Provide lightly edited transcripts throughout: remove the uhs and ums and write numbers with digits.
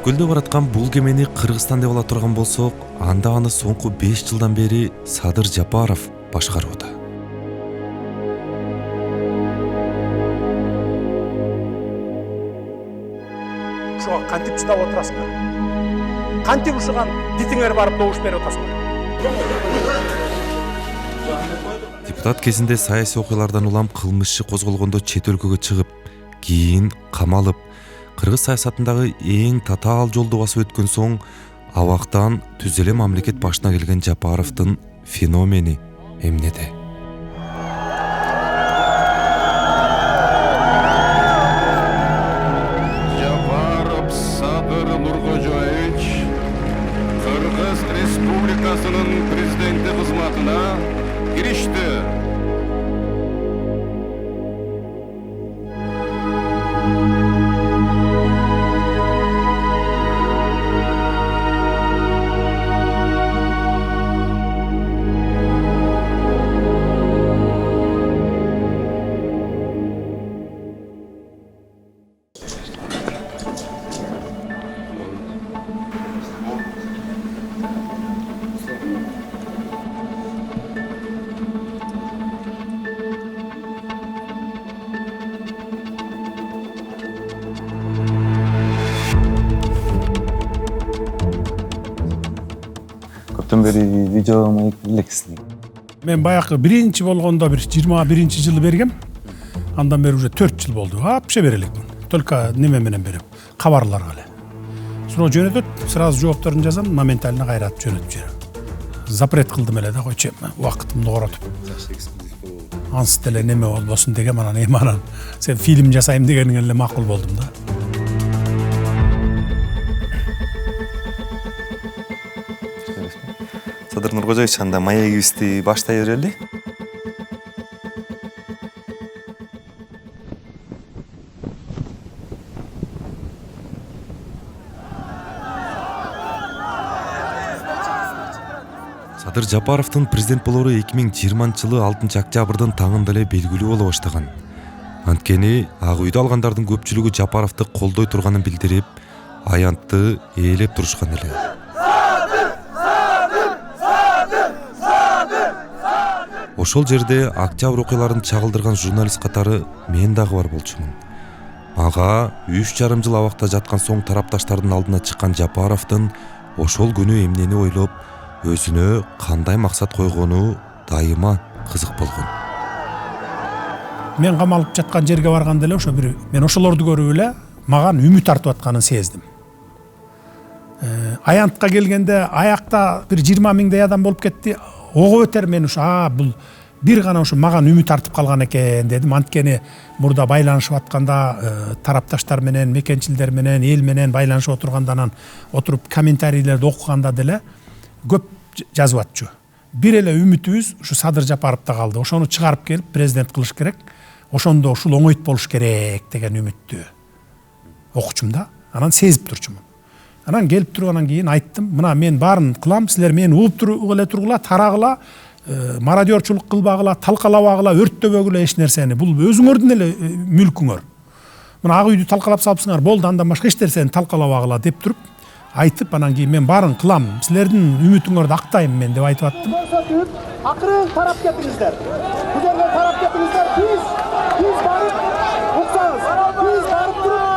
Өткөлдө бараткан бул кемени Кыргызстан деп ала турган болсок, анда аны соңку 5 жылдан бери Садыр Жапаров башкарууда. Ушуга кантип чыдап отурасыңар? Кантип ушуган дитиңер барып добуш берип атасыңар? Депутат кезинде саясий окуялардан улам кылмышчы козголгондо чет өлкөгө чыгып, кийин камалып, кыргыз саясатындагы эң татаал жолду басып өткөн соң абактан түз эле мамлекет башына келген Жапаровдун феномени эмнеде? Жапаров Садыр Нуркожоевич Кыргыз Республикасынын президенти кызматына киришти. Көптөн бери видео маек элексиң. Мен баягы биринчи болгондо бир 21-жылы бергем. Андан бери уже 4 жыл болду. Апше бере элекмин. Только неме менен берем. Кабарларга эле. Суроо жөнөтөт, сразу жоопторун жазам, моментально кайратып жөнөтүп жиберем. Запрет кылдым эле да койчу, убактымды коротуп. Ансы деле неме болбосун дегем, анан анан сен фильм жасайм дегениң эле макул болдум да. Садыр Нуркожоевич, анда маегибизди баштай берели. Садыр Жапаровдун президент болору 2020-жылы 6-октябрдын таңында эле белгилүү боло баштаган. Анткени ак үйдө алгандардын көпчүлүгү Жапаровду колдой турганын билдирип, аянтты ээлеп турушкан эле. Ошол жерде октябрь окуяларын чагылдырган журналист катары мен дагы бар болчумун. Ага 3,5 жыл абакта жаткан соң тарапташтардын алдына чыккан Жапаровдун ошол күнү эмнени ойлоп, өзүнө кандай максат койгону дайыма кызык болгон. Мен камалып жаткан жерге барганда эле ошо бир мен ошолорду көрүп эле маган үмүт артып атканын сездим. Аянтка келгенде аякта бир 20 миңдей адам болуп кетти. Ого өтер мен ушу бул бир гана ушу маган үмүт артып калган экен дедим. Анткени мурда байланышып атканда тарапташтар менен, мекенчилдер менен, эл менен байланышып отургандан отуруп комментарийлерди окуганда деле көп жазып атчу. Бир эле үмүтүбүз ушу Садыр Жапаровдо калды. Ошону чыгарып келип президент кылыш керек. Ошондо ушул оңойт болуш керек деген үмүттү окучум да. Анан сезип турчумун. Анан келип туруп анан кийин айттым, мына мен баарын кылам, силер мени угуп эле тургула, тарагыла, мародерчулук кылбагыла, талкалабагыла, өрттөбөгүлө эч нерсени. Бул өзүңөрдүн эле мүлкүңөр. Мына ак үйдү талкалап салыпсыңар, болду, андан башка эч нерсени талкалабагыла деп туруп айтып, анан кийин мен баарын кылам, силердин үмүтүңөрдү актайм мен деп айтып аттым. Акырын тарап кетиңиздер. Бул жерден тарап кетиңиздер. Биз барып уксаңыз. Биз барып туруп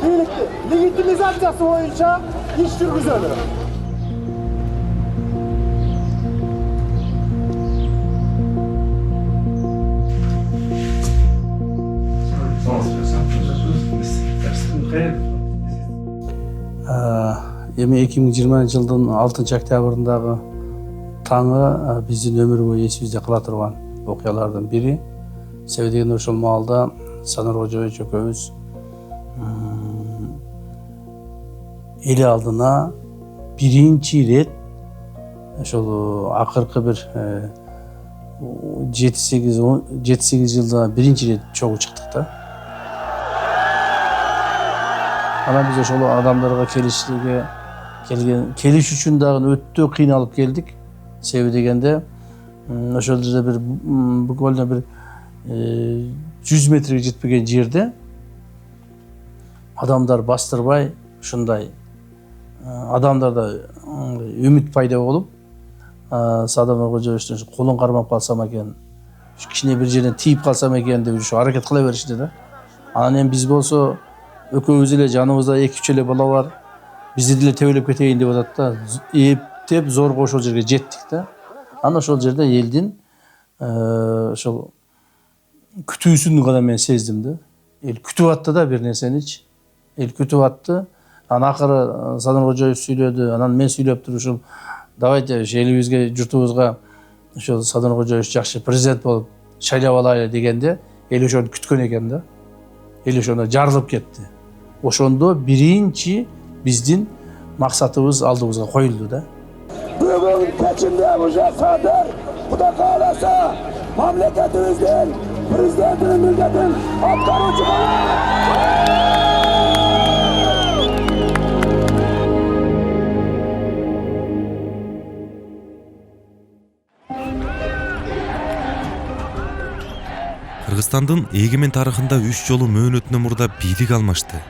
бийликти легитимизациясы боюнча иш жүргүзөлү. Эми 2020-жылдын 6-октябрындагы таңы биздин өмүр бою эсибизде кала турган окуялардын бири. Себеби дегенде ошол маалда Садыр Нуркожоевич экөөбүз эл алдына биринчи ирет ошол акыркы бир 7-8 жылда биринчи ирет чогуу чыктык да. Анан биз ошол адамдарга келиш үчүн дагы өтө кыйналып келдик. Себеби дегенде ошол жерде бир буквально бир 100 метрге жетпеген жерде адамдар бастырбай ушундай адамдарда үмүт пайда болуп, Садыр Нуркожоевичтин колун кармап калсам экен, кичине бир жерден тийип калсам экен деп ушу аракет кыла беришти да. Анан эми биз болсо экөөбүз эле жаныбызда 2-3 эле бала бар. Бизди деле тебелеп кетейин деп атат да. Эптеп зорго ошол жерге жеттик да. Анан ошол жерде элдин ошол күтүүсүн гана мен сездим да. Эл күтүп атты да бир нерсеничи. Эл күтүп атты. Анан акыры Садыр Нуркожоевич сүйлөдү. Анан мен сүйлөп туруп ушул давайте элибизге, журтубузга ошол Садыр Нуркожоевич жакшы президент болуп шайлап алайлы дегенде эл ошону күткөн экен да. Эл ошондо жарылып кетти. Ошондо биринчи биздин максатыбыз алдыбызга коюлду да. Бүгүн кечинде уже Садыр Кудай кааласа мамлекетибиздин президентинин милдетин аткаруучу болот. Кыргызстандын эгемен тарыхында 3 жолу мөөнөтүнөн мурда бийлик алмашты.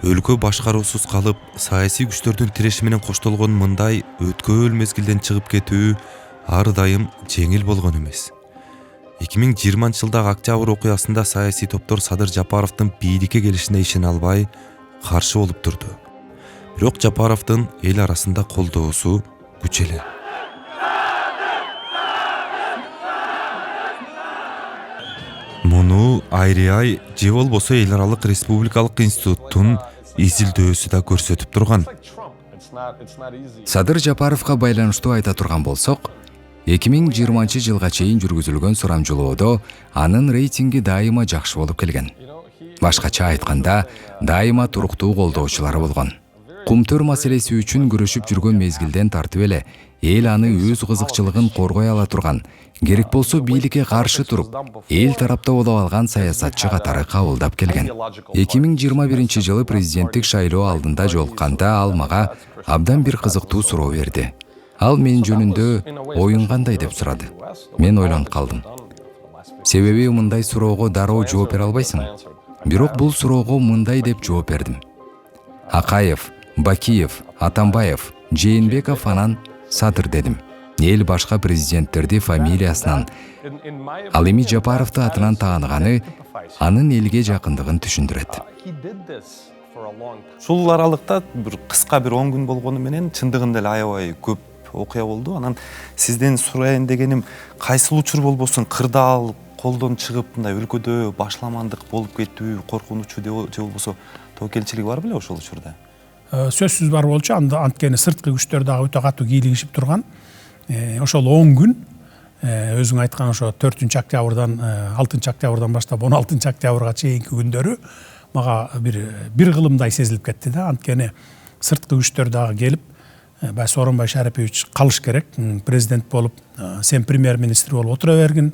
Өлкө башкаруусуз калып, саясий күчтөрдүн тиреши менен коштолгон мындай өткөөл мезгилден чыгып кетүү ар дайым жеңил болгон эмес. 2020-жылдагы октябрь окуясында саясий топтор Садыр Жапаровдун бийликке келишине ишене албай, каршы болуп турду. Бирок Жапаровдун эл арасында колдоосу күчөлө. Муну Айриай же болбосо эл аралык республикалык институттун изилдөөсү да көрсөтүп турган. Садыр Жапаровго байланыштуу айта турган болсок, 2020-жылга чейин жүргүзүлгөн сурамжылоодо анын рейтинги дайыма жакшы болуп келген. Башкача айтканда, дайыма туруктуу колдоочулары болгон. Кумтөр маселеси үчүн күрөшүп жүргөн мезгилден тартып эле эл аны өз кызыкчылыгын коргой ала турган, керек болсо бийликке каршы туруп, эл тарапта боло алган саясатчы катары кабылдап келген. 2021-жылы президенттик шайлоо алдында жолукканда ал мага абдан бир кызыктуу суроо берди. Ал мен жөнүндө оюң кандай деп сурады. Мен ойлонуп калдым. Себеби мындай суроого дароо жооп бере албайсың. Бирок бул суроого мындай деп жооп бердим. Акаев, Бакиев, Атамбаев, Жээнбеков анан Садыр дедим. Эл башка президенттерди фамилиясынан, ал эми Жапаровду атынан тааныганы анын элге жакындыгын түшүндүрөт. Ушул аралыкта бир кыска бир 10 күн болгону менен чындыгында эле аябай көп окуя болду. Анан сизден сурайын дегеним, кайсыл учур болбосун кырдаал колдон чыгып мындай өлкөдө башламандык болуп кетүү, коркунучу же болбосо тобокелчилиги бар беле ошол учурда? Сөзсүз бар болчу, анткени сырткы күчтөр дагы өтө катуу кийлигишип турган. Ошол 10 күн өзүң айткан ошо 4-октябрдан 6-октябрдан баштап 16-октябрга чейинки күндөрү мага бир кылымдай сезилип кетти да. Анткени сырткы күчтөр дагы келип, Сооронбай Шарипович калыш керек, президент болуп, сен премьер-министр болуп отура бергин.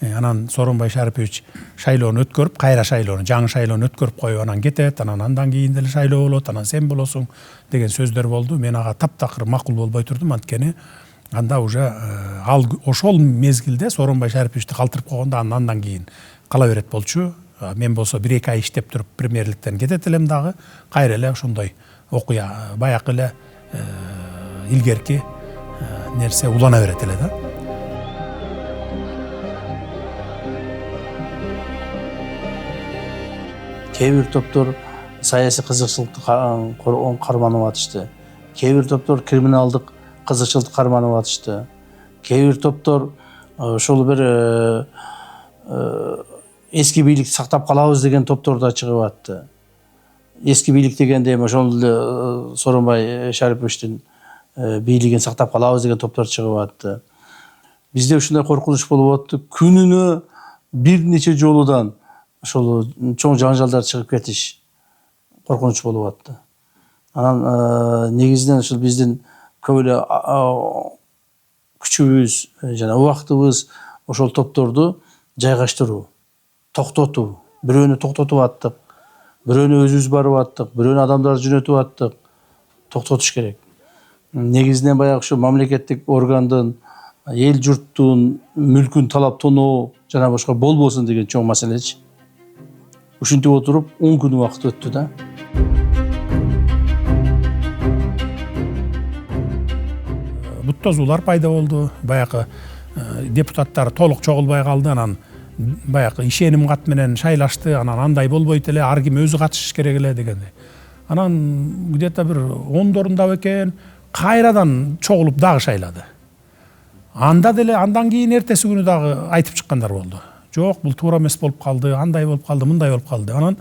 Анан Сооронбай Шарипович шайлоону өткөрүп, кайра шайлоону, жаңы шайлоону өткөрүп коюп анан кетет, андан кийин деле шайлоо болот, анан сен болосуң деген сөздөр болду. Мен ага таптакыр макул болбой турдум, анткени анда уже ошол мезгилде Сооронбай Шариповичти калтырып койгондо андан кийин кала берет болчу. Мен болсо 1-2 ай иштеп туруп премьерликтен кетет элем дагы, кайра эле ошондой окуя баягы эле илгерки нерсе улана берет эле да. Кээ бир топтор саясий кызыкчылыкты карманып атышты. Кээ бир топтор криминалдык кызыкчылыкты карманып атышты. Кээ бир топтор ошол бир эски бийликти сактап калабыз деген топтор да чыгып атты. Эски бийлик дегенде эми ошол эле Сооронбай Шариповичтин бийлигин сактап калабыз деген топтор чыгып атты. Бизде ушундай коркунуч болуп атты. Күнүнө бир нече жолудан ошол чоң жаңжалдар чыгып кетиш коркунуч болуп атты. Анан негизинен ушул биздин көп эле күчүбүз жана убактыбыз ошол топторду жайгаштыруу, токтотуу. Бирөөнү токтотуп аттык, бирөөнү өзүбүз барып аттык, бирөөнү адамдар жөнөтүп аттык. Токтотуш керек. Негизинен баягы ушу мамлекеттик органдын, эл журттун мүлкүн талап тоноо жана башка болбосун деген чоң маселечи. Ушинтип отуруп 10 күн убакыт өттү да. бут тозуулар пайда болду. Баягы депутаттар толук чогулбай калды. Анан баягы ишеним кат менен шайлашты. Анан андай болбойт эле, ар ким өзү катышыш керек эле дегенде. Анан где-то бир 10 экен, кайрадан чогулуп дагы шайлады. Анда деле андан кийин эртеси күнү дагы айтып чыккандар болду. Жок, бул туура эмес болуп калды, андай болуп калды, мындай болуп калды. Анан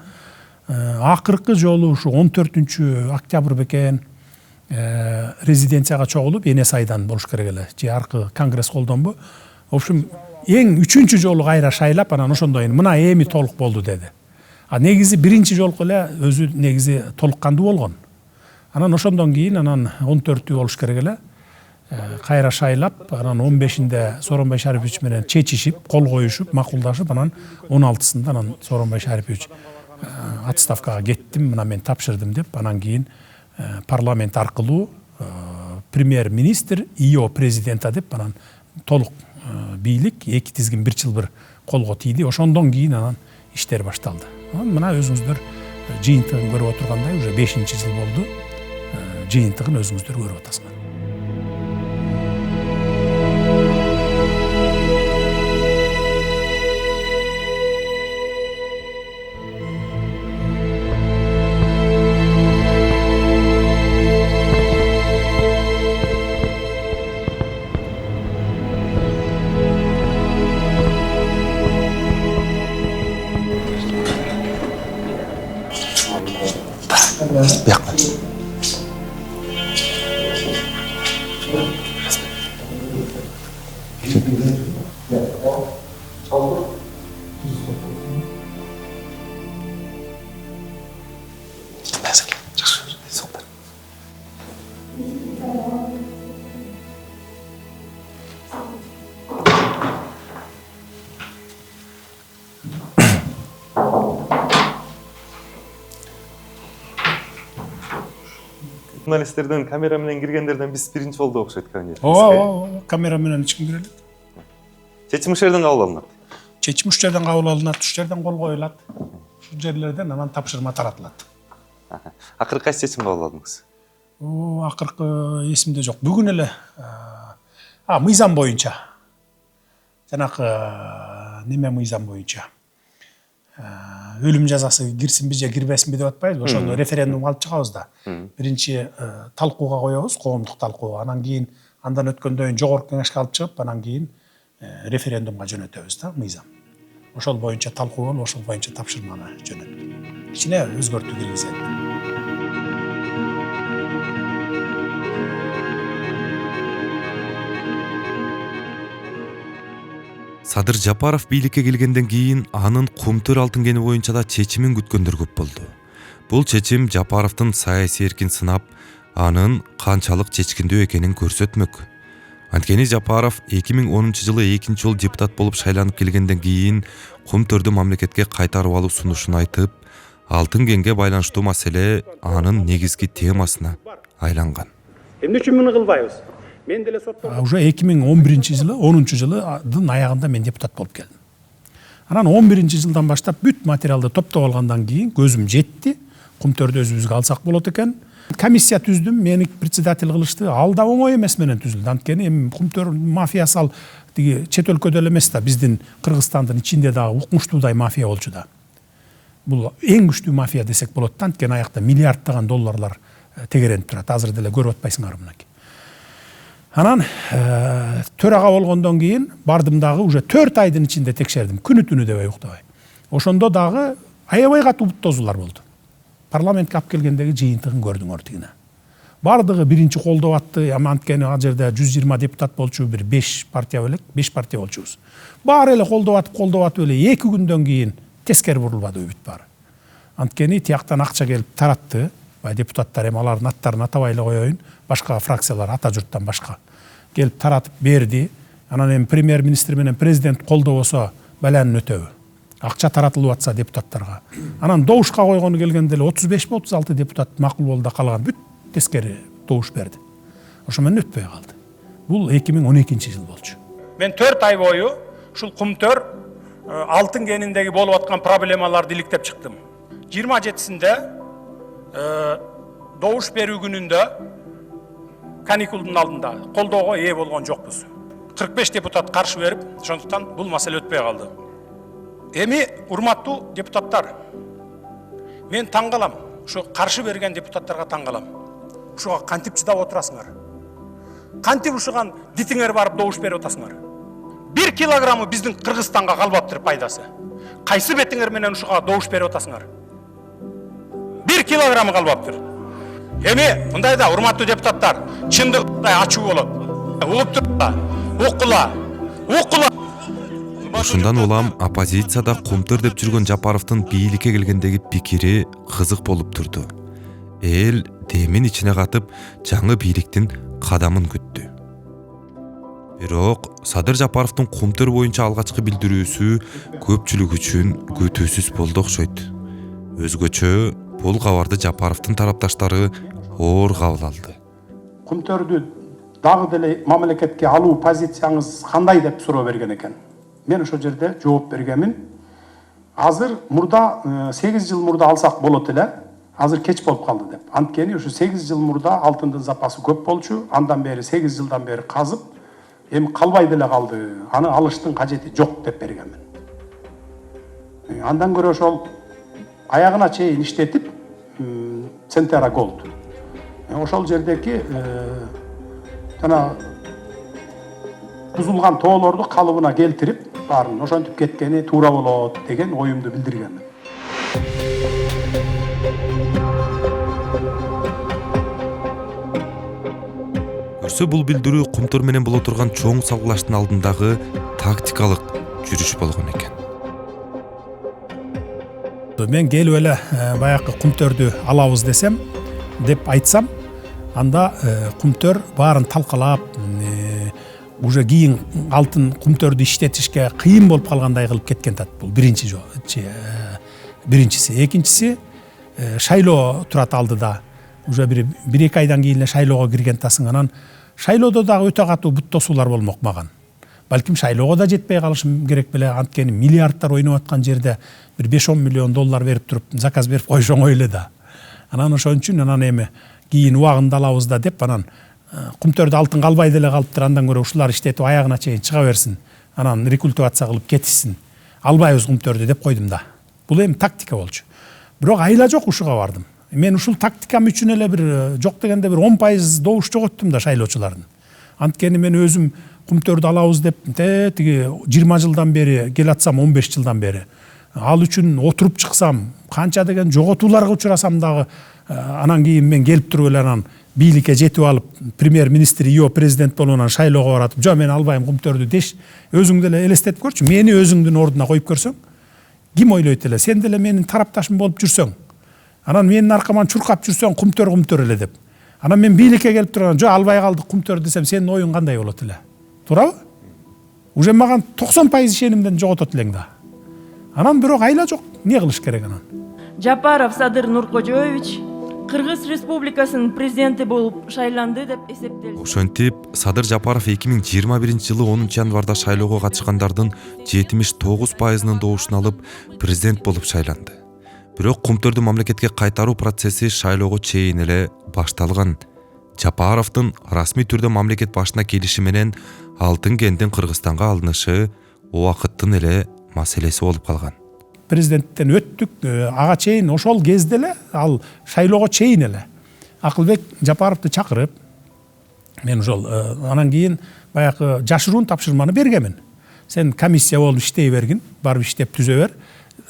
акыркы жолу ушу 14 октябрь бекен резиденцияга чогулуп эне сайдан болуш керек эле. Же аркы конгресс колдонбу. В общем, эң 3-чү жолу кайра шайлап, анан ошондон кийин мына эми толук болду деди. А негизи биринчи жолку эле өзү негизи толук кандуу болгон. Анан ошондон кийин анан 14 болуш керек эле. Кайра шайлап, анан 15-inde Сооронбай Шарипович менен чечишип, кол коюшуп, макулдашып, анан 16-сында анан Сооронбай Шарипович отставкага кеттим, мына мен тапшырдым деп, анан кийин парламент аркылуу премьер-министр, ИО президента деп, анан толук бийлик 2 тизгин 1 жыл бир колго тийди. Ошондон кийин анан иштер башталды. Мына өзүңүздөр жыйынтыгын көрүп отургандай, уже 5-жыл болду. Жыйынтыгын өзүңүздөр көрүп атасыңар. Журналисттерден, камера менен киргендерден биз биринчи болду окшойт кабинет. Камера менен эч ким кире элек. Чечим ушул жерден кабыл алынат. Чечим ушул жерден кабыл алынат, ушул жерден кол коюлат. Ушул жерлерден анан тапшырма таратылат. Акыркы кайсы чечим кабыл алдыңыз? Акыркы эсимде жок. Бүгүн эле мыйзам боюнча. Жанакы неме мыйзам боюнча. Өлүм жазасы кирсинби же кирбесинби деп атпайбызбы? Ошону референдумга алып чыгабыз да. Биринчи талкууга коебуз, коомдук талкуу. Анан кийин андан өткөндөн кийин жогорку кеңешке алып чыгып, анан кийин референдумга жөнөтөбүз да, мыйзам. Ошол боюнча талкуу болуп, ошол боюнча тапшырманы жөнөттүк. Ичине өзгөртүү киргизет. Садыр Жапаров бийликке келгенден кийин анын Кумтөр алтын кени боюнча да чечимин күткөндөр көп болду. Бул чечим Жапаровдун саясий эркин сынап, анын канчалык чечкиндүү экенин көрсөтмөк. Анткени Жапаров 2010-жылы 2 жолу депутат болуп шайланып келгенден кийин Кумтөрдү мамлекетке кайтарып алуу сунушун айтып, алтын кенге байланыштуу маселе анын негизги темасына айланган. Эмне үчүн муну кылбайбыз? Мен деле соттон уже 2011-жылы, 10-жылдын аягында мен депутат болуп келдим. Анан 11-жылдан баштап бүт материалды топтоп алгандан кийин көзүм жетти. Кумтөрдү өзүбүзгө алсак болот экен. Комиссия түздүм, мени председатель кылышты. Ал да оңой эмес менен түзүлдү. Анткени эми Кумтөр мафиясы ал тиги чет өлкөдө эле эмес да, биздин Кыргызстандын ичинде дагы укмуштуудай мафия болчу да. Бул эң күчтүү мафия десек болот да, анткени аякта миллиарддаган долларлар тегеренип турат. Азыр деле көрүп атпайсыңар мынакей. Анан төрага болгондон кийин бардым дагы уже 4 айдын ичинде текшердим, күнү түнү дебей уктабай. Ошондо дагы аябай катуу бут тозуулар болду. Парламентке алып келгендеги жыйынтыгын көрдүңөр тигине. Бардыгы биринчи колдоп атты, анткени ал жерде 120 депутат болчу, бир 5 партия белек, 5 партия болчубуз. Баары эле колдоп атып эле 2 күндөн кийин тескери бурулбады бүт баары. Анткени тияктан акча келип таратты. Депутаттар эми алардын аттарын атабай эле коеюн, башка фракциялар ата журттан башка келип таратып берди. Анан эми премьер-министр менен президент колдобосо баланын өтөбү. Акча таратылып атса депутаттарга. Анан добушка койгону келгенде эле 35-36 депутат макул болду да калган бүт тескери добуш берди. Ошо менен өтпөй калды. Бул 2012-жыл болчу. Мен 4 ай бою ушул Кумтөр алтын кениндеги болуп аткан проблемаларды иликтеп чыктым. 27-синде добуш берүү күнүндө каникулдун алдында колдоого ээ болгон жокпуз. 45 депутат каршы берип, ошондуктан бул маселе өтпөй калды. Эми урматтуу депутаттар, мен таң калам, ошо каршы берген депутаттарга таң калам. Ушуга кантип чыдап отурасыңар? Кантип ушуган дитиңер барып добуш берип атасыңар? 1 килограммы биздин Кыргызстанга калбаптыр пайдасы. Кайсы бетиңер менен ушуга добуш берип атасыңар? 1 килограммы калбаптыр. Эми мындайда урматтуу депутаттар, чындыгы ачуу болот. Угуп турда, укула. Ушундан улам оппозицияда кумтөр деп жүргөн Жапаровдун бийликке келгендеги пикири кызык болуп турду. Эл демин ичине катып, жаңы бийликтин кадамын күттү. Бирок Садыр Жапаровдун кумтөр боюнча алгачкы билдирүүсү көпчүлүк үчүн күтүүсүз болду окшойт. Өзгөчө бул кабарды Жапаровдун тарапташтары оор кабыл алды. Кумтөрдү дагы деле мамлекетке алуу позицияңыз кандай деп суроо берген экен. Мен ошол жерде жооп бергенмин. Азыр мурда 8 жыл мурда алсак болот эле. Азыр кеч болуп калды деп. Анткени ушу 8 жыл мурда алтындын запасы көп болчу. Андан бери 8 жылдан бери казып, эми калбай деле калды. Аны алыштын кажети жок деп бергенмин. Андан көрө ошол аягына чейин иштетип, Центера Голд. Ошол жердеки жана бузулган тоолорду калыбына келтирип, баарын ошентип кеткени туура болот деген оюмду билдиргенмин. Көрсө бул билдирүү кумтөр менен боло турган чоң салгылаштын алдындагы тактикалык жүрүш болгон экен. Мен келип эле баягы кумтөрдү алабыз десем, деп айтсам, анда кумтөр баарын талкалап, уже кийин алтын кумтөрдү иштетишке кыйын болуп калгандай кылып кеткен тат. Бул биринчиси. Экинчиси, шайлоо турат алдыда. Уже бир 1-2 айдан кийин эле шайлоого кирген тасың, анан шайлоодо дагы өтө катуу буттосуулар болмок маган. Балким шайлоого да жетпей калышым керек беле, анткени миллиардтар ойноп аткан жерде бир 5-10 миллион доллар берип туруп, заказ берип койсоң ойле да. Анан ошон үчүн анан эми кийин убагында алабыз да деп, анан кумтөрдө алтын калбай деле калыптыр, андан көрө ушулар иштетип аягына чейин чыга берсин, анан рекультивация кылып кетишсин, албайбыз кумтөрдү деп койдум да. Бул эми тактика болчу. Бирок айла жок ушуга бардым. Мен ушул тактикам үчүн эле бир жок дегенде бир 10% добуш жоготтум да шайлоочулардын. Анткени мен өзүм кумтөрдү алабыз деп тиги 20 жылдан бери келатсам, 15 жылдан бери ал үчүн отуруп чыксам, канча деген жоготууларга учурасам дагы, анан кийин мен келип туруп эле анан бийликке жетип алып, премьер-министр ио президент болуунан шайлоого баратып, жок мен албайм кумтөрдү деш, өзүң деле элестетип көрчү, мени өзүңдүн ордуна коюп көрсөң, ким ойлойт эле, сен деле менин тарапташым болуп жүрсөң, анан менин аркаман чуркап жүрсөң, кумтөр эле деп. Анан мен бийликке келип турган, жок албай калдык кумтөр десем, сенин оюң кандай болот эле? Туурабы? Уже маган 90% ишенимден жоготот элең да. Анан бирок айла жок, эмне кылыш керек анан? Жапаров Садыр Нуркожоевич Кыргыз Республикасынын президенти болуп шайланды деп эсептелди. Ошентип, Садыр Жапаров 2021-жылы 10 январда шайлоого катышкандардын 79%-нын добушун алып, президент болуп шайланды. Бирок кумтөрдү мамлекетке кайтаруу процесси шайлоого чейин эле башталган. Жапаровдун расмий түрдө мамлекет башына келиши менен алтын кендин Кыргызстанга алынышы убакыттын эле маселеси болуп калган. Президенттен өттүк, ага чейин ошол кезде эле, ал шайлоого чейин эле Акылбек Жапаровду чакырып, мен ошол анан кийин баягы жашыруун тапшырманы бергенмин. Сен комиссия болуп иштей бергин, барып иштеп түзө бер,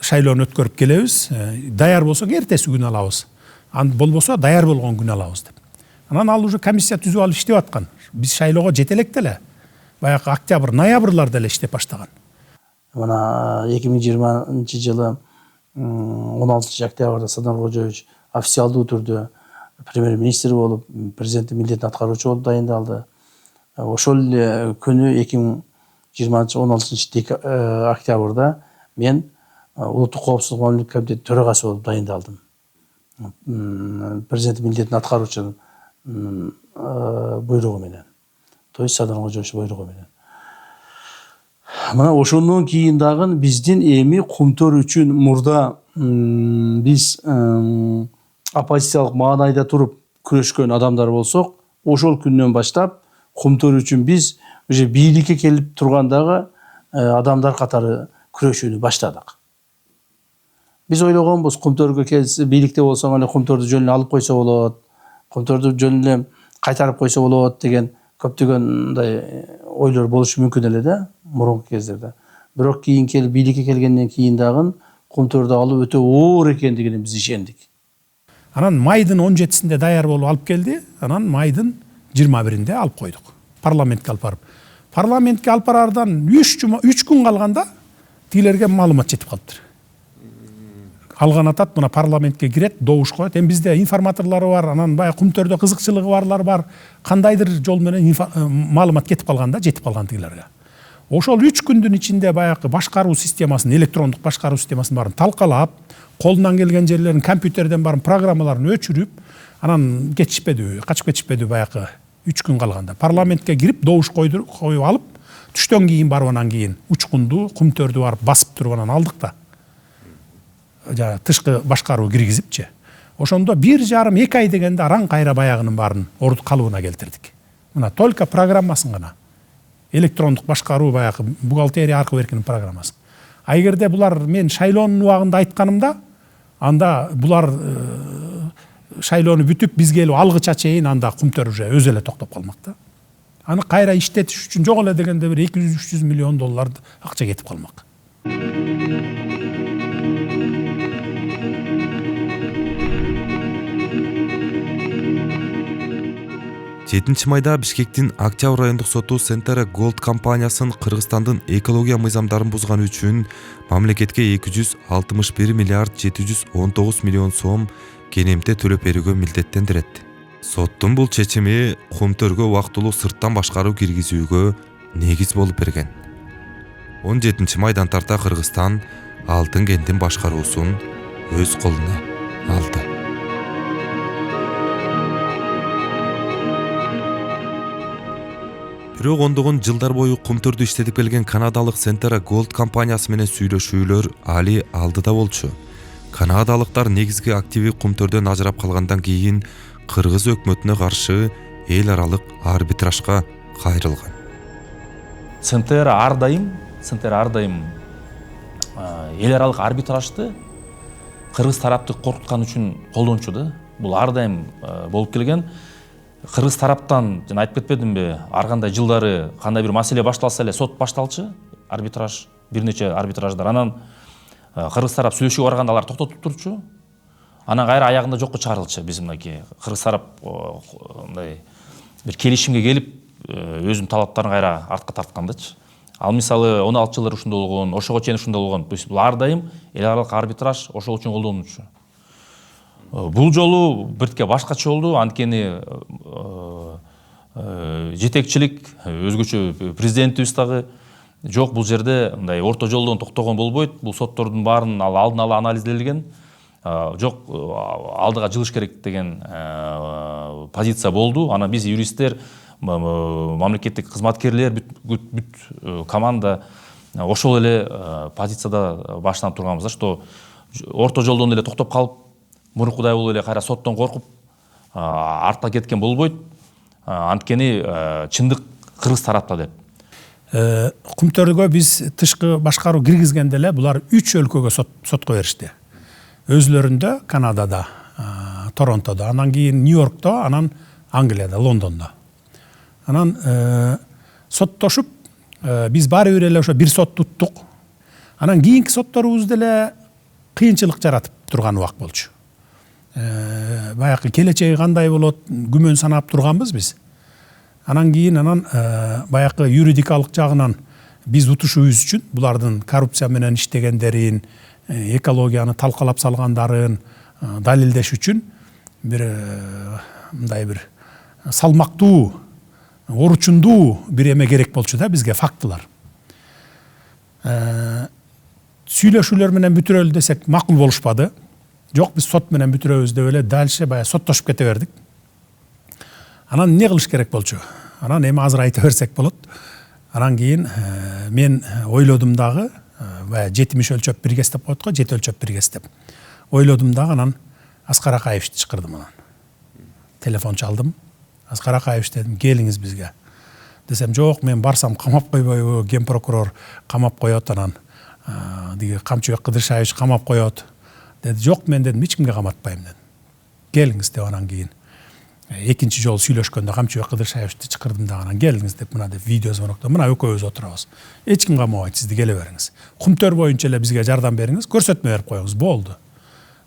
шайлоону өткөрүп келебиз, даяр болсок эртеси күн алабыз. Болбосо даяр болгон күн алабыз деп. Анан ал уже комиссия түзүп алып иштеп аткан. Биз шайлоого жете элек деле, баягы октябрь, ноябрларда эле иштеп баштаган. Мына 2020 жылы 16 октябрда Садыр Нуркожоевич официалдуу түрдө премьер-министр болуп, президенттин милдетин аткаруучу болуп дайындалды. Ошол күнү 2020 16 октябрда мен Улуттук коопсуздук мамлекеттик комитети төрагасы болуп дайындалдым. Президенттин милдетин аткаруучунун буйругу менен. То есть Садыр Нуркожоевич буйругу менен. Мына ошондон кийин дагы биздин эми кумтөр үчүн мурда биз оппозициялык маанайда туруп күрөшкөн адамдар болсок, ошол күндөн баштап Кумтөр үчүн биз уже бийликке келип тургандагы адамдар катары күрөшүүнү баштадык. Биз ойлогонбуз, Кумтөргө келсе, бийликте болсоң эле Кумтөрдү жөн эле алып койсо болот, Кумтөрдү жөн эле кайтарып койсо болот деген көптөгөн мындай ойлор болушу мүмкүн эле да мурунку кездерде. Бирок кийин келип бийликке келгенден кийин дагы Кумтөрдү алуу өтө оор экендигине биз ишендик. Анан майдын 17-синде даяр болуп алып келди. Анан майдын 21-inde алып койдук. Парламентке алып барып. Парламентке алып барардан 3 күн калганда тилерге маалымат жетип калыптыр. Алган атат, мына парламентке кирет, добуш коет. Эми бизде информаторлору бар, анан баягы Кумтөрдө кызыкчылыгы барлар бар. Кандайдыр жол менен маалымат кетип калганда, жетип калган тилерге. Ошол 3 күндүн ичинде баягы башкаруу системасын, электрондук башкаруу системасын барын талкалап, колунан келген жерлерин компьютерден барын программаларын өчүрүп, анан кетишпеди, качып кетишпеди баягы 3 күн калганда. Парламентке кирип, добуш коюп алып, түштөн кийин барып анан кийин Учкунду, Кумтөрдү барып басып туруп анан алдык да. Тышкы башкаруу киргизипчи. Ошондо 1,5-2 ай дегенде араң кайра баягынын барын орду калыбына келтирдик. Мына только программасын гана. Электрондук башкаруу баягы бухгалтерия аркылуу эркинин программасы. А эгерде булар мен шайлоонун убагында айтканымда, анда булар шайлоону бүтүп бизге келип алгыча чейин анда Кумтөр уже өзү эле токтоп калмак да. Аны кайра иштетиш үчүн жок эле дегенде бир 200-300 миллион доллар акча кетип калмак. 7 майда Бишкектин Октябрь райондук соту Сентера Голд компаниясын Кыргызстандын экология мыйзамдарын бузган үчүн мамлекетке 261 миллиард 719 миллион сом кенемте төлөп берүүгө милдеттендирет. Соттун бул чечими Кумтөргө убактылуу сырттан башкаруу киргизүүгө негиз болуп берген. 17 майдан тарта Кыргызстан Алтын кенттин башкаруусун өз колуна алды. Бирок ондогон жылдар бою Кумтөрдү иштетип келген канадалык Сентера Голд компаниясы менен сүйлөшүүлөр али алдыда болчу. Канадалыктар негизги активи Кумтөрдөн ажырап калгандан кийин Кыргыз өкмөтүнө каршы эл аралык арбитражга кайрылган. Сентера ар дайым эл аралык арбитражды Кыргыз тарапты коркуткан үчүн колдончу да. Бул ар дайым болуп келген. Кыргыз тараптан жана айтып кетпедимби, ар кандай жылдары кандай бир маселе башталса эле сот башталчу, арбитраж, бир нече арбитраждар. Анан Кыргыз тарап сүйлөшүүгө барганда алар токтотуп турчу. Анан кайра аягында жокко чыгарылчу. Биз мынакей Кыргыз тарап мындай бир келишимге келип, өзүнүн талаптарын кайра артка тарткандычы. Ал мисалы 16 жылдар ушундай болгон, ошого чейин ушундай болгон. Бул ар дайым эл аралык арбитраж ошол үчүн колдонулчу. Бул жолу биртке башкача болду. Анткени жетекчилик, өзгөчө президентибиз дагы жок, бул жерде мындай орто жолдон токтогон болбойт. Бул соттордун баарын алдын ала анализделген. Жок, алдыга жылыш керек деген позиция болду. Анан биз юристтер, мамлекеттик кызматкерлер, бүт команда ошол эле позицияда баштан турганбыз, что орто жолдон эле токтоп калып, мурункудай болуп эле кайра соттон коркуп артка кеткен болбойт. Анткени чындык Кыргыз тарапта деп. Кумтөргө биз тышкы башкаруу киргизгенде эле булар 3 өлкөгө сотко беришти. Өзлөрүндө, Канадада, Торонтодо, анан кийин Нью-Йоркто, анан Англияда, Лондондо. Анан соттошуп, биз баары бир эле ошо бир сот туттук. Анан кийинки сотторубузда эле кыйынчылык жаратып турган убак болчу. Баягы келечеги кандай болот, күмөн санап турганбыз биз. Анан кийин баягы юридикалык жагынан биз утушубуз үчүн булардын коррупция менен иштегендерин, экологияны талкалап салгандарын далилдеш үчүн бир мындай бир салмактуу, оручундуу бир эме керек болчу да бизге, фактылар. Сүйлөшүүлөр менен бүтүрөлү десек макул болушпады. Жок, биз сот менен бүтүрөбүз деп эле дальше баягы соттошуп кете бердик. Анан эмне кылыш керек болчу? Анан эми азыр айта берсек болот. Анан кийин мен ойлодум дагы, баягы 70 өлчөп бир кес деп коет го, 7 өлчөп бир кес деп. Ойлодум дагы, анан Аскар Акаевичти чакырдым анан. Телефон чалдым. Аскар Акаевич дедим, келиңиз бизге. Десем, жок, мен барсам камап койбойбу, ген прокурор камап коет, анан диги Камчыбек Кыдыршаевич камап коет. Деди, жок, мен дедим, эч кимге каматпайм дедим. Келиңиз деп, анан кийин экинчи жолу сүйлөшкөндө Камчыбек Кыдыршаевичти чакырдым да, анан келиңиз деп, мына деп видео звонокто, мына экөөбүз отурабыз. Эч ким камабайт, сизди келе бериңиз. Кумтөр боюнча эле бизге жардам бериңиз, көрсөтмө берип коюңуз, болду.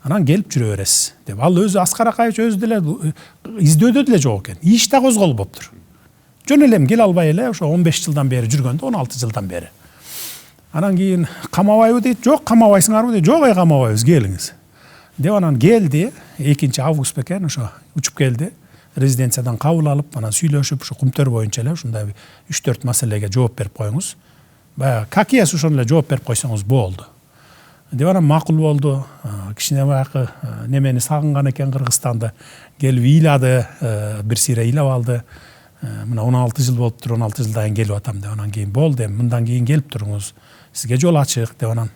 Анан келип жүрө бересиз деп. Ал өзү Аскар Акаевич өзү деле издөөдө деле жок экен. Иш да козголуп болуптур. Жөн элем келе албай эле ошо 15 жылдан бери жүргөндө, 16 жылдан бери. Анан кийин камабайбы дейт, жок, камабайсыңарбы дейт, жок, камабайбыз, келиңиз. Деп анан келди, 2 август бекен, ошо учуп келди. Резиденциядан кабыл алып, анан сүйлөшүп, ошо Кумтөр боюнча эле ушундай 3-4 маселеге жооп берип коюңуз. Баягы какиясы ошону эле жооп берип койсоңуз болду. Деп анан макул болду. Кичине баягы немени сагынган экен, Кыргызстанды келип ыйлады, бир сире ыйлап алды. Мына 16 жыл болуптур, 16 жылдан кийин келип атам деп, анан кийин болду, эми мындан кийин келип туруңуз, сизге жол ачык деп, анан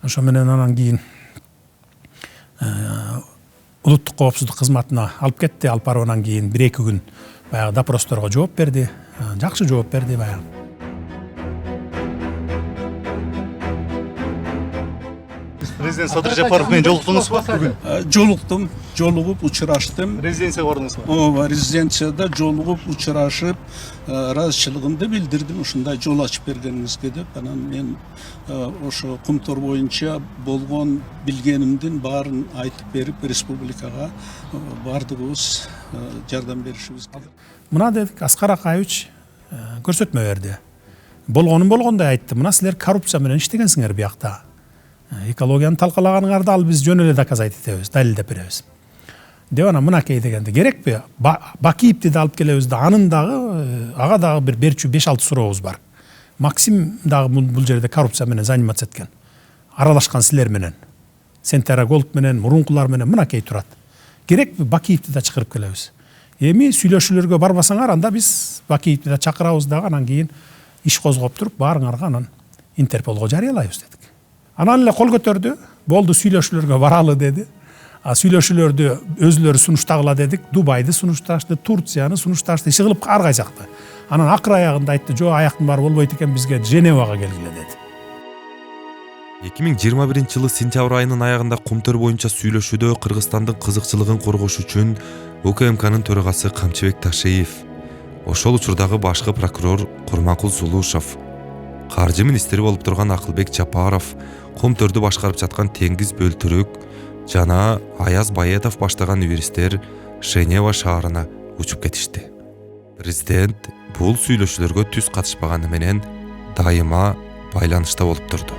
ошо менен анан кийин улуттук коопсуздук кызматына алып кетти. Алып барып анан кийин 1-2 күн баягы допросторго жооп берди. Жакшы жооп берди баягы. Президент Садыр Жапаров менен жолуктуңузбу бүгүн? Жолуктум, жолугуп учураштым. Резиденцияга бардыңызбы? Ооба, резиденцияда жолугуп учурашып, ыраазычылыгымды билдирдим ушундай жол ачып бергениңизге деп. Анан мен ошо Кумтөр боюнча болгон билгенимдин баарын айтып берип, республикага бардыгыбыз жардам беришибиз керек. Мына дедик, Аскар Акаевич көрсөтмө берди. Болгонун болгондой айтты. Мына силер коррупция менен иштегенсиңер биякта. Экологияны талкалаганыңарды ал биз жөн эле доказать этебиз, далилдеп беребиз. Деп анан мынакей дегенде керекпи? Бакиевди да алып келебиз да, анын дагы ага дагы бир берчү 5-6 сурообуз бар. Максим дагы бул жерде коррупция менен заниматься эткен. Аралашкан силер менен. Сентера Голд менен, мурункулар менен мынакей турат. Керекпи? Бакиевди да чакырып келебиз. Эми сүйлөшүүлөргө барбасаңар, анда биз Бакиевди да чакырабыз дагы, анан кийин иш козгоп туруп баарыңарга анан Интерполго жарыялайбыз дедик. Анан эле кол көтөрдү. Болду, сүйлөшүүлөргө баралы деди. Сүйлөшүүлөрдү өзүлөрү сунуштагыла дедик. Дубайды сунушташты, Турцияны сунушташты, иши кылып ар кайсакты. Анан акыр аягында айтты, жок, аяктын баары болбойт экен, бизге Женевага келгиле деди. 2021-жылы сентябрь айынын аягында Кумтөр боюнча сүйлөшүүдө Кыргызстандын кызыкчылыгын коргош үчүн УКМКнын төрагасы Камчыбек Ташеев, ошол учурдагы башкы прокурор Курманкул Сулушов, каржы министри болуп турган Акылбек Жапаров, Кумтөрдү башкарып жаткан Теңиз Бөлтүрүк жана Аяз Баетов баштаган юристтер Женева шаарына учуп кетишти. Президент бул сүйлөшүүлөргө түз катышпаганы менен дайыма байланышта болуп турду.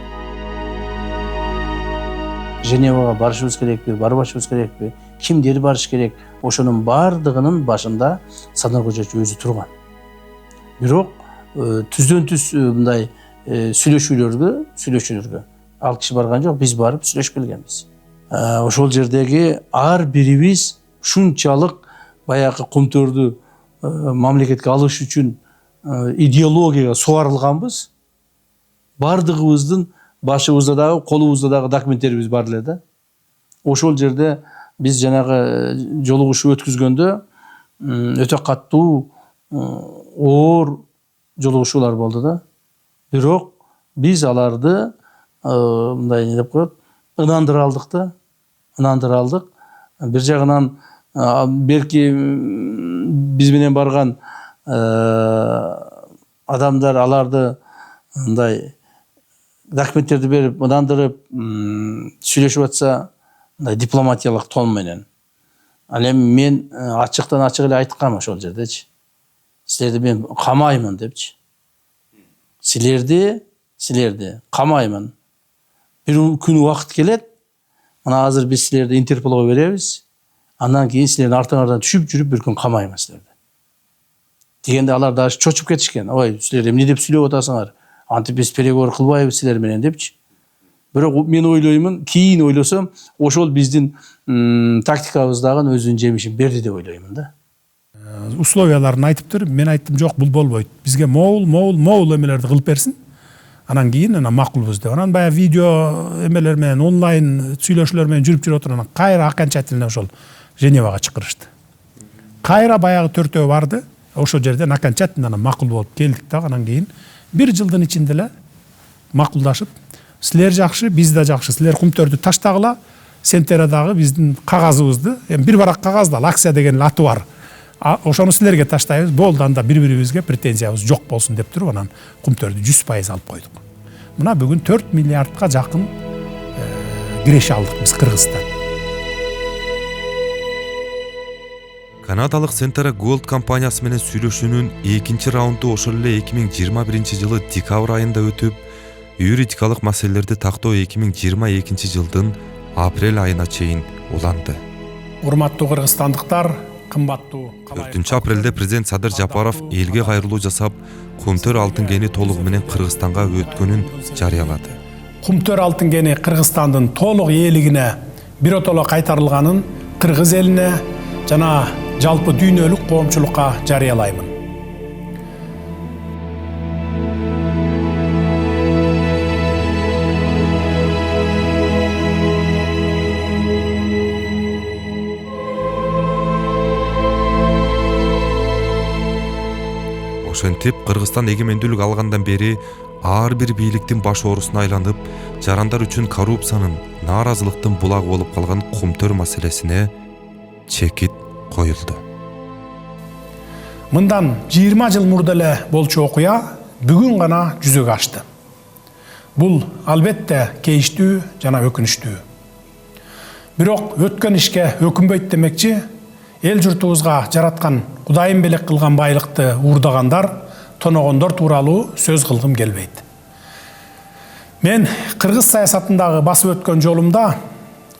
Женевага барышыбыз керекпи, барбашыбыз керекпи, кимдер барыш керек, ошонун баардыгынын башында Садыр Кожоевич өзү турган. Бирок түздөн түз мындай сүйлөшүүлөргө ал киши барган жок, биз барып сүйлөшүп келгенбиз. Ошол жердеги ар бирибиз ушунчалык баягы Кумтөрдү мамлекетке алыш үчүн идеологияга суарылганбыз. Бардыгыбыздын башыбызда дагы, колубузда дагы документтерибиз бар эле да. Ошол жерде биз жанагы жолугушуу өткүзгөндө өтө каттуу оор жолугушуулар болду да. Бирок биз аларды мындай не деп коет, ынандыра алдык да. Ынандыра алдык. Бир жагынан белки биз менен барган адамдар аларды мындай документтерди берип, ынандырып сүйлөшүп атса, мындай дипломатиялык тон менен. Ал эми мен ачыктан ачык эле айткам ошол жердечи. Силерди мен камаймын депчи. Силерди камаймын. Бир күн убакыт келет. Мына азыр биз силерди Интерполго беребиз. Андан кийин силердин артыңардан түшүп жүрүп бир күн камаймын силерди. Дегенде алар дагы чочуп кетишкен. Ой, силер эмне деп сүйлөп атасыңар? Антип биз переговор кылбайбыз силер менен депчи. Бирок мен ойлоймун, кийин ойлосом, ошол биздин тактикабыздагы өзүнүн жемишин берди деп ойлоймун да. Условияларын айтыптыр. Мен айттым, жок, бул болбойт. Бизге моул эмелерди кылып берсин. Анан кийин макулбуз деп. Анан баягы видео эмелер менен, онлайн сүйлөшүүлөр менен жүрүп отуруп, анан кайра окончательно ошол Женевага чакырышты. кайра баягы төртөө барды. Ошол жерден окончательно макул болуп келдик да. Анан кийин 1 жылдын ичинде эле макулдашып, силер жакшы, биз да жакшы. Силер кумтөрдү таштагыла, Сентерадагы биздин кагазыбызды, эми бир барак кагазда акция деген аты бар. Ошону силерге таштайбыз. Болду, анда бири-бирибизге претензиябыз жок болсун деп туруп, анан кумтөрдү 100% алып койдук. Мына бүгүн 4 миллиардка жакын киреше алдык биз Кыргызстан. Канадалык Centera Gold компаниясы менен сүйлөшүүнүн экинчи раунду ошол эле 2021 жылы декабрь айында өтүп, юридикалык маселелерди тактоо 2022 жылдын апрель айына чейин уланды. Урматтуу кыргызстандыктар, кымбаттуу 4 апрелде президент Садыр Жапаров элге кайрылуу жасап, Кумтөр алтын кени толугу менен Кыргызстанга өткөнүн жарыялады. Кумтөр алтын кени Кыргызстандын толук ээлигине биротоло кайтарылганын кыргыз элине жана жалпы дүйнөлүк коомчулукка жарыялаймын. Ошентип Кыргызстан эгемендүүлүк алгандан бери ар бир бийликтин баш оорусуна айланып, жарандар үчүн коррупциянын, нааразылыктын булагы болуп калган Кумтөр маселесине чекит коюлду. Мындан 20 жыл мурда эле болчу окуя бүгүн гана жүзөгө ашты. Бул албетте кейиштүү жана өкүнүчтүү. Бирок өткөн ишке өкүнбөйт демекчи, эл журтубузга жараткан Кудайым белек кылган байлыкты уурдагандар, тоногондор тууралуу сөз кылгым келбейт. Мен кыргыз саясатындагы басып өткөн жолумда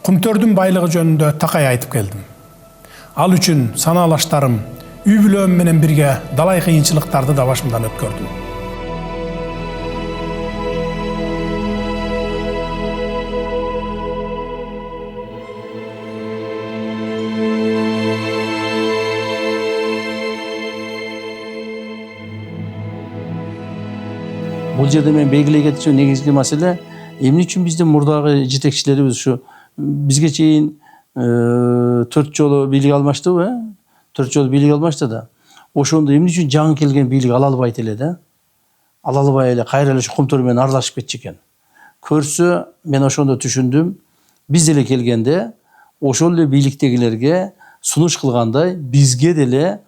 Кумтөрдүн байлыгы жөнүндө такай айтып келдим. Ал үчүн санаалаштарым, үй бүлөм менен бирге далай кыйынчылыктарды да башымдан өткөрдүм. Бул жерде мен белгилей кетчү негизги маселе эмне үчүн биздин мурдагы жетекчилерибиз ушу бизге чейин 4 жолу бийлик алмаштыбы, 4 жолу бийлик алмашты да. Ошондо эмне үчүн жаңы келген бийлик ала албайт эле да? Ала албай эле кайра эле Кумтөр менен аралашып кетчү экен. Көрсө, мен ошондо түшүндүм. Биз деле келгенде ошол эле бийликтегилерге сунуш кылгандай бизге деле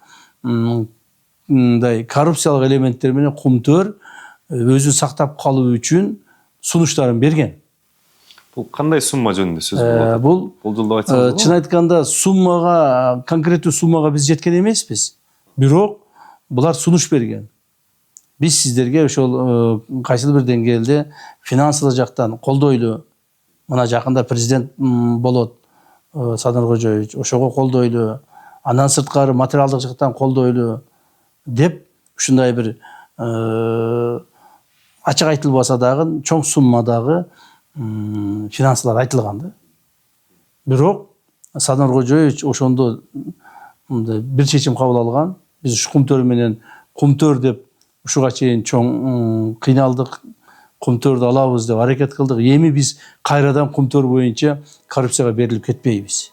мындай коррупциялык элементтер менен Кумтөр өзүн сактап калуу үчүн сунуштарын берген. Бул кандай сумма жөнүндө сөз болот? Бул болжолдоп айтсаңыз. Чын айтканда суммага, конкреттүү суммага биз жеткен эмеспиз. Бирок булар сунуш берген. Биз сиздерге ошол кайсыл бир деңгээлде финансылык жактан колдойлу. Мына жакында президент болот Садыр Кожоевич, ошого колдойлу. Андан сырткары материалдык жактан колдойлу деп ушундай бир ачык айтылбаса дагы чоң суммадагы финансылар айтылган да. Бирок Садыр Кожоевич ошондо бир чечим кабыл алган. Биз ушу Кумтөр менен Кумтөр деп ушуга чейин чоң кыйналдык, Кумтөрдү алабыз деп аракет кылдык. Эми биз кайрадан Кумтөр боюнча коррупцияга берилип кетпейбиз.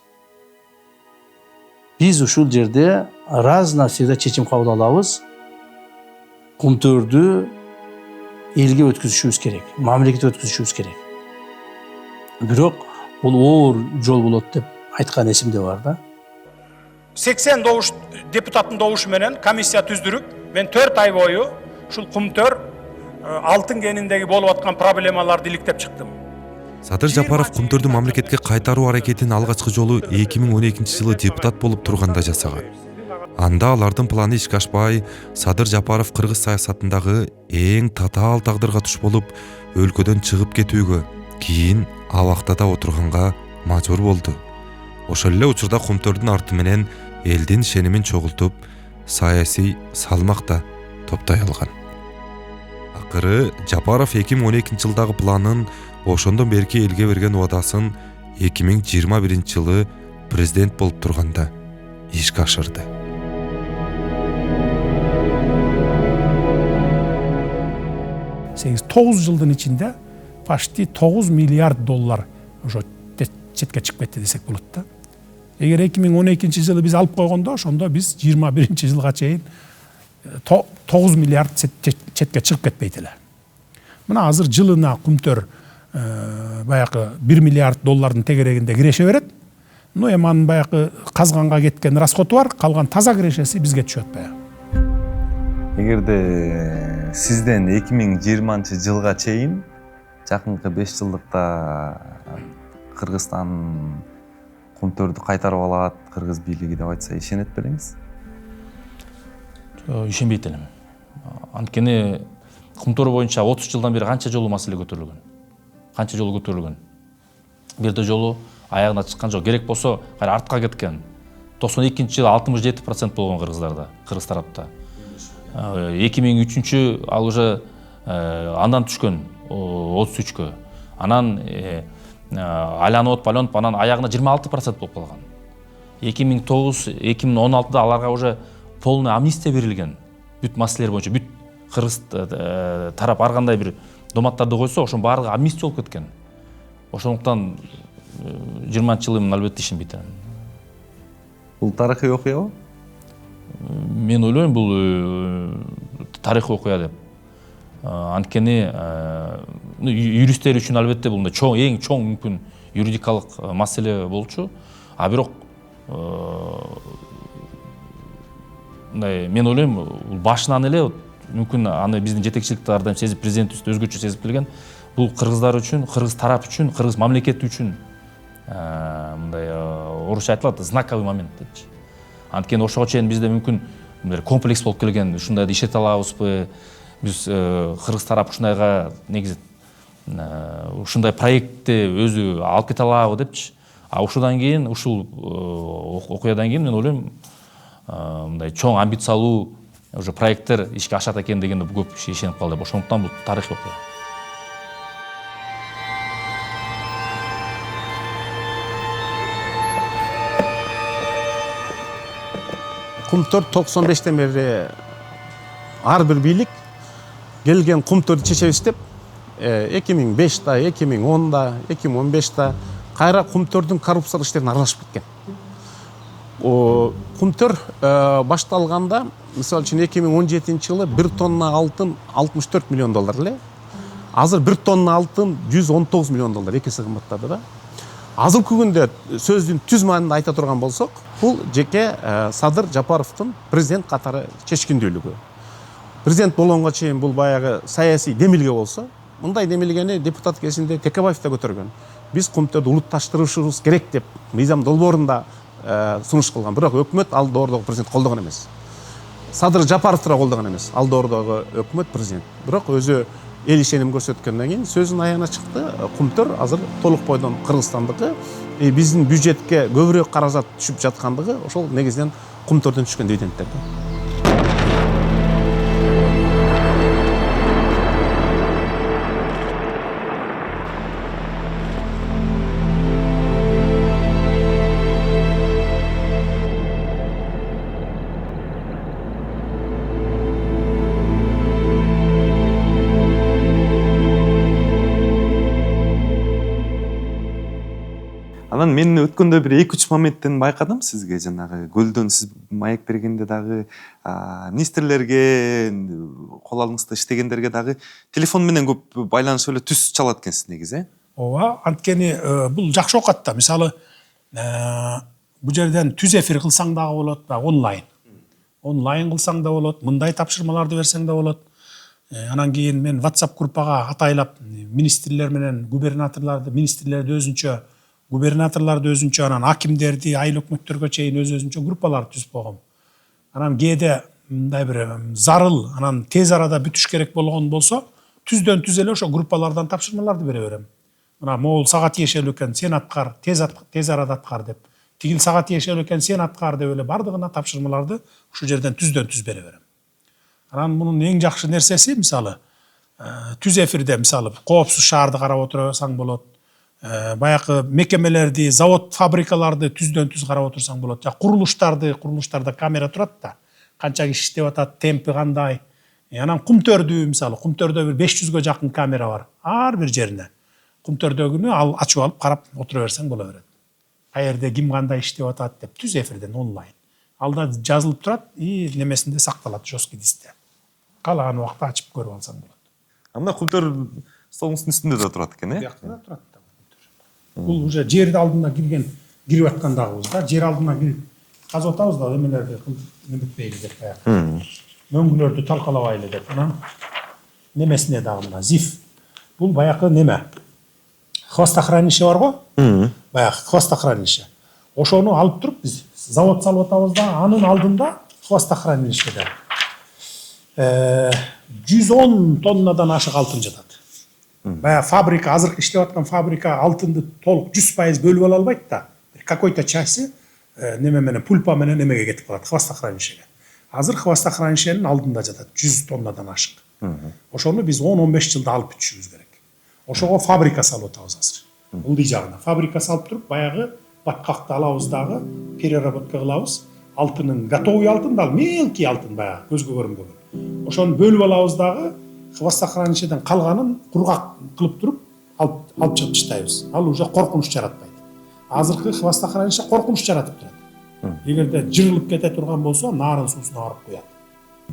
Биз ушул жерде раз навсегда чечим кабыл алабыз. Кумтөрдү элге өткүзүшүбүз керек, мамлекетке өткүзүшүбүз керек. Бирок бул оор жол болот деп айткан эсимде бар да. 80 депутаттын добушу менен комиссия түздүрүп, мен 4 ай бою ушул Кумтөр алтын кениндеги болуп аткан проблемаларды иликтеп чыктым. Садыр Жапаров Кумтөрдү мамлекетке кайтаруу аракетин алгачкы жолу 2012 жылы депутат болуп турганда жасаган. Анда алардын планы ишке ашпай, Садыр Жапаров кыргыз саясатындагы эң татаал тагдырга туш болуп, өлкөдөн чыгып кетүүгө, кийин абактада отурганга мажбур болду. Ошол эле учурда Кумтөрдүн арты менен элдин ишенимин чогултуп, саясий салмак да топтой алган. Акыры Жапаров 2012 жылдагы планын, ошондон берки элге берген убадасын 2021 жылы президент болуп турганда ишке ашырды. 8-9 жылдын ичинде почти 9 миллиард доллар ошо четке чыгып кетти десек болот да. эгер 2012 жылы биз алып койгондо ошондо биз 21 жылга чейин 9 миллиард четке чыгып кетпейт эле. Мына азыр жылына Кумтөр баягы 1 миллиард доллардын тегерегинде киреше берет. Ну эми анын баягы казганга кеткен расходу бар, калган таза кирешеси бизге түшөт баягы. Эгерде сизден 2020 жылга чейин жакынкы 5 жылдыкта Кыргызстан Кумтөрдү кайтарып алат, кыргыз бийлиги деп айтса ишенет белеңиз? Ишенбейт элем. Анткени Кумтөр боюнча 30 жылдан бери канча жолу маселе көтөрүлгөн. Канча жолу көтөрүлгөн. Бирде жолу аягына чыккан жок. Керек болсо кайра артка кеткен. 92 жылы 67% болгон кыргыздарда, кыргыз тарапта. 2003 ал уже андан түшкөн 33кө. Анан айланып анан аягына 26% болуп калган. 2009-2016да аларга уже полный амнистия берилген. Бүт маселелер боюнча бүт кыргыз тарап ар кандай бир доматтарды койсо, ошонун баардыгы амнистия болуп кеткен. Ошондуктан 20-жылы мен албетте ишенбейт. Бул тарыхый окуябы? Мен ойлойм, бул тарыхый окуя деп. Анткени юристтер үчүн албетте бул эң чоң мүмкүн юридикалык маселе болчу. А бирок мен ойлойм, башынан эле мүмкүн аны биздин жетекчиликте ар дайым сезип, президентибиз өзгөчө сезип келген. Бул кыргыздар үчүн, кыргыз тарап үчүн, кыргыз мамлекети үчүн мындай орусча айтылат, знаковый момент депчи. Анткени ошого чейин бизде мүмкүн комплекс болуп келген, ушундайды ишете алабызбы, биз кыргыз тарап ушундайга негизи ушундай проектти өзү алып кете алабы депчи. А ушудан кийин, ушул окуядан кийин мен ойлойм, мындай чоң амбициялуу уже проекттер ишке ашат экен дегенде көп ишенип калды. Ошондуктан бул тарыхый окуя. Кумтөр 95-тен бери ар бир бийлик келген Кумтөрдү чечебиз деп 2005-та, 2010-да, 2015-та кайра Кумтөрдүн коррупциялык иштерине аралашып кеткен. Кумтөр башталганда, мисалы үчүн 2017 жылы 1 тонна алтын 64 миллион доллар эле. Азыр 1 тонна алтын 119 миллион доллар, экиси кымбаттады да. Азыркы күндө сөздүн түз маанында айта турган болсок, бул жеке Садыр Жапаровдун президент катары чечкиндүүлүгү. Президент болгонго чейин бул баягы саясий демилге болсо, мындай демилгени депутат кезинде Текебаев да көтөргөн. Биз Кумтөрдү улутташтырышыбыз керек деп мыйзам долбоорунда сунуш кылган. Бирок өкмөт ал доордогу президент колдогон эмес. Садыр Жапаров да колдогон эмес. Ал доордогу өкмөт президент. Бирок өзү эл ишеним көрсөткөндөн кийин сөзүнүн аягына чыкты. Кумтөр азыр толук бойдон Кыргызстандыкы, биздин бюджетке көбүрөөк каражат түшүп жаткандыгы ошол негизинен Кумтөрдөн түшкөн дивидендтерден. Анан мен өткөндө бир 2-3 моменттен байкадым сизге, жанагы көлдөн сиз маек бергенде дагы министрлерге, кол алыңызда иштегендерге дагы телефон менен көп байланышып эле түз чалат экенсиз негизи. Ооба, анткени бул жакшы окат да. Мисалы, бул жерден түз эфир кылсаң дагы болот, онлайн. Онлайн кылсаң да болот, мындай тапшырмаларды берсең да болот. Анан кийин мен WhatsApp группага атайлап министрлер менен губернаторларды, министрлерди өзүнчө, губернаторларды өзүнчө, анан акимдерди, айыл өкмөттөргө чейин өзүнчө группаларды түзүп койгом. Анан кээде мындай бир зарыл, анан тез арада бүтүш керек болгон болсо, түздөн түз эле ошо группалардан тапшырмаларды бере берем. Мына могул сага тиешелүү экен, сен аткар, тез арада аткар деп. Тигил сага тиешелүү экен, сен аткар деп эле бардыгына тапшырмаларды ушул жерден түздөн түз бере берем. Анан мунун эң жакшы нерсеси, мисалы, түз эфирде мисалы коопсуз шаарды карап отурсаң болот. Баягы мекемелерди, завод, фабрикаларды түздөн түз карап отурсаң болот. Я курулуштарда камера турат да. Канча киши иштеп атат, темпи кандай. Анан Кумтөрдү, мисалы, Кумтөрдө бир 500гө жакын камера бар. Ар бир жерине. Кумтөрдөгүнү ал ачып алып карап отура берсең боло берет. каерде ким кандай иштеп атат деп түз эфирден онлайн. Алда жазылып турат и немесинде сакталат жесткий дискте. Каалаган убакта ачып көрүп алсаң болот. Мына кумтөр столуңуздун үстүндө да турат экен, Биякта да турат да. Бул уже жерди алдына кирип аткандагыбыз да, жер алдына кирип казып атабыз да, эмелерди неметпейли деп баягы. Мөңгүлөрдү талкалабайлы деп. Анан немесине дагы мына ЗИФ. Бул баягы неме? Хвостохранище бар го? Баягы хвостохранище. Ошону алып туруп биз завод салып атабыз да, анын алдында хвостохранилищеде 110 тоннадан ашык алтын жатат. Баягы фабрика, азыркы иштеп аткан фабрика алтынды толук 100% бөлүп ала албайт да. Какой-то части неме менен пульпа менен немеге кетип калат, хвостохранилищеге. Азыр хвостохранилищенин алдында жатат 100 тоннадан ашык. Ошону биз 10-15 жылда алып бүтүшүбүз керек. Ошого фабрика салып атабыз азыр. Ылдый жагына фабрика салып туруп, баягы баткакты алабыз дагы, переработка кылабыз. Алтынын готовый алтын да, мелкий алтын баягы көзгө көрүнбөгөн. Ошону бөлүп алабыз дагы, хвостохранилищеден калганын кургак кылып туруп алып чыгып таштайбыз. Ал уже коркунуч жаратпайт. Азыркы хвостохранилище коркунуч жаратып турат. Эгерде жырылып кете турган болсо, нарын суусуна барып куят.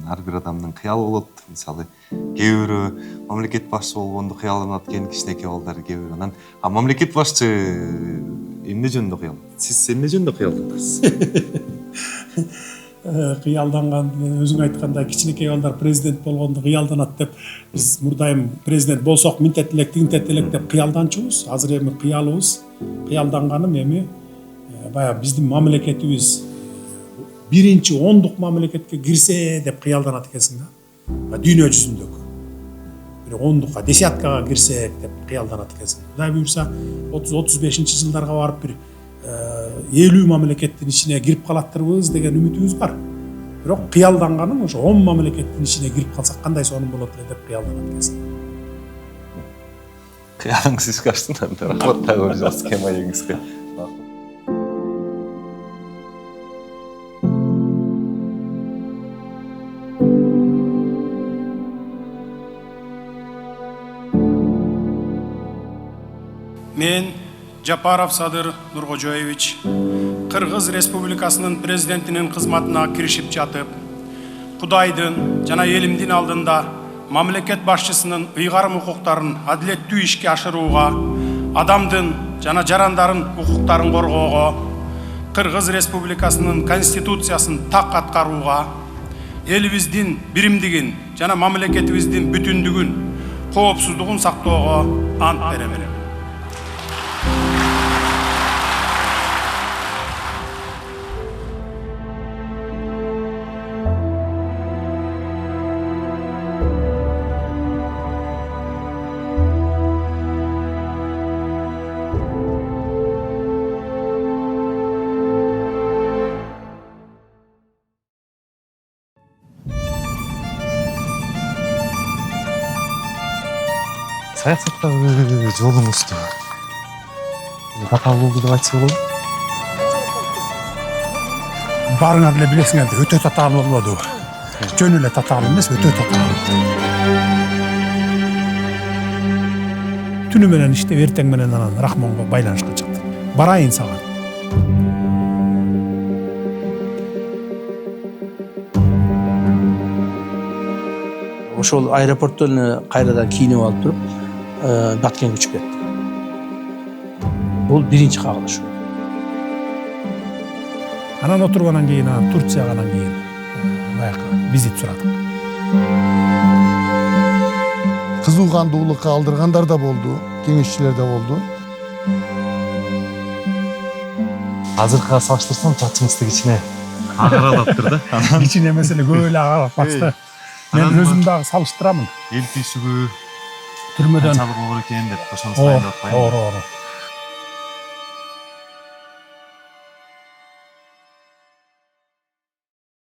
Ар бир адамдын кыялы болот. Мисалы, кээ бирөө мамлекет башчы болгонду кыялданат экен, кичинекей балдар кээ бирөө. Анан мамлекет башчы эмне жөнүндө кыялданат? Сиз эмне жөнүндө кыялданасыз? Кыялданган, өзүң айткандай кичинекей балдар президент болгонду кыялданат деп биз мурдайым президент болсок минтет элек, тигинтет элек деп кыялданчубуз. Азыр эми кыялыбыз, кыялданганым эми баягы биздин мамлекетибиз биринчи 10-дук мамлекетке кирсе деп кыялданат экенсиң да. Дүйнө жүзүндөгү. Бир 10-дукка, десяткага кирсек деп кыялданат экенсиң. Кудай буюрса 30-35 жылдарга барып бир 50 мамлекеттин ичине кирип калаттырбыз деген үмүтүбүз бар. Бирок кыялданганым ошо 10 мамлекеттин ичине кирип калсак кандай сонун болот эле деп кыялданат экенсиң. Кыялыңыз ишке аштыңдар. Рахмат тагы жас кемайыңызга. Мен Жапаров Садыр Нуркожоевич Кыргыз Республикасынын президентинин кызматына киришип жатып, Кудайдын жана элимдин алдында мамлекет башчысынын ыйгарым укуктарын адилеттүү ишке ашырууга, адамдын жана жарандардын укуктарын коргоого, Кыргыз Республикасынын конституциясын так аткарууга, элибиздин биримдигин жана мамлекетибиздин бүтүндүгүн, коопсуздугун сактоого ант берем. Саясаттагы жолуңузду татаал болду деп айтса болобу? Барыңар эле билесиңер, өтө татаал болду. Жөн эле татаал эмес, өтө татаал. Түнү менен иштеп, эртең менен анан Рахмонго байланышка чыктым. Барайын сага. Ошол аэропорттон кайрадан кийинип алып туруп, Баткенге учуп кетти. Бул биринчи кагылыш. Анан отургандан кийин Турциядан кийин баягы визит сурадык. Кызуу кандуулукка алдыргандар да болду, кеңешчилер да болду. Азыркыга салыштырсам чачыңызды кичине агаралаптыр да. Кичине эмес эле көп эле агарап басты. Мен өзүм дагы салыштырамын. Эл түйсүгү түрмөдөн канчалык болор экен деп ошону сайын деп атпаймынбы? Ооро.